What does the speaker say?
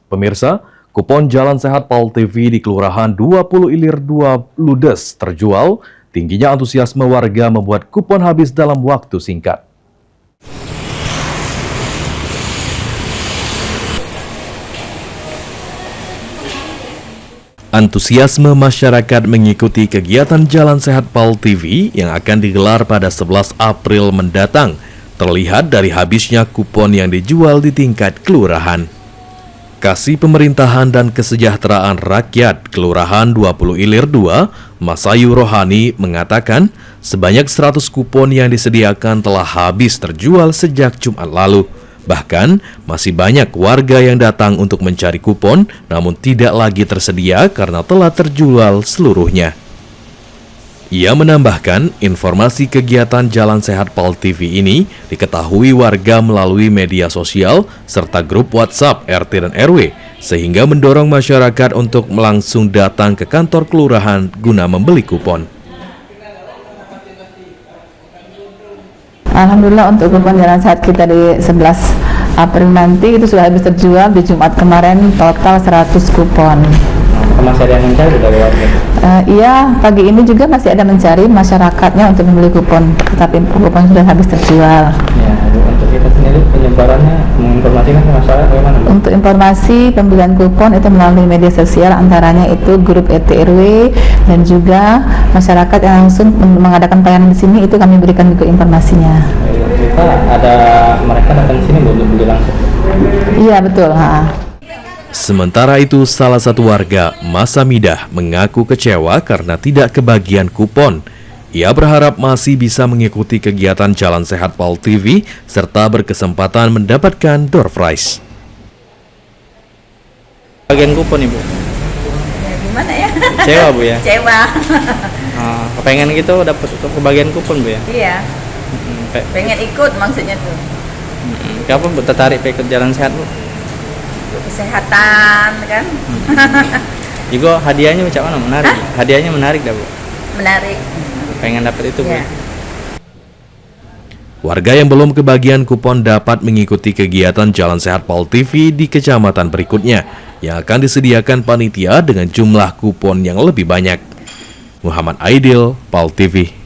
Pemirsa, kupon Jalan Sehat Pal TV di Kelurahan 20 Ilir 2 ludes terjual. Tingginya antusiasme warga membuat kupon habis dalam waktu singkat. Antusiasme masyarakat mengikuti kegiatan Jalan Sehat Pal TV yang akan digelar pada 11 April mendatang terlihat dari habisnya kupon yang dijual di tingkat kelurahan. Kasih Pemerintahan dan Kesejahteraan Rakyat Kelurahan 20 Ilir 2, Mas Ayu Rohani mengatakan sebanyak 100 kupon yang disediakan telah habis terjual sejak Jumat lalu. Bahkan, masih banyak warga yang datang untuk mencari kupon, namun tidak lagi tersedia karena telah terjual seluruhnya. Ia menambahkan, informasi kegiatan Jalan Sehat Pal TV ini diketahui warga melalui media sosial serta grup WhatsApp RT dan RW, sehingga mendorong masyarakat untuk langsung datang ke kantor kelurahan guna membeli kupon. Alhamdulillah untuk kupon Jalan Sehat kita di 11 April nanti itu sudah habis terjual. Di Jumat kemarin total 100 kupon. Masih ada yang mencari dari warga? Iya, pagi ini juga masih ada mencari masyarakatnya untuk membeli kupon, tetapi kupon sudah habis terjual. Ya, untuk kita sendiri penyebarannya menginformasikan ke masyarakat bagaimana? Untuk informasi pembelian kupon itu melalui media sosial, antaranya itu grup RT RW dan juga masyarakat yang langsung mengadakan pelayanan di sini, itu kami berikan juga informasinya. Kita ada mereka datang sini untuk beli langsung? Iya betul. Sementara itu, salah satu warga, Mas Hamidah, mengaku kecewa karena tidak kebagian kupon. Ia berharap masih bisa mengikuti kegiatan Jalan Sehat Pal TV serta berkesempatan mendapatkan door prize. Bagian kupon Ibu? Gimana ya? Kecewa Bu ya? Kecewa. Pengen gitu dapat kebagian kupon Bu ya? Iya. Pengen ikut maksudnya tuh. Kapan Bu tertarik ikut Jalan Sehat Bu? Kesehatan kan. Juga hadiahnya macam mana? Menarik. Hadiahnya menarik dah Bu. Menarik. Pengen dapat itu Bu. Ya. Warga yang belum kebagian kupon dapat mengikuti kegiatan Jalan Sehat Pal TV di kecamatan berikutnya yang akan disediakan panitia dengan jumlah kupon yang lebih banyak. Muhammad Aidil, Pal TV.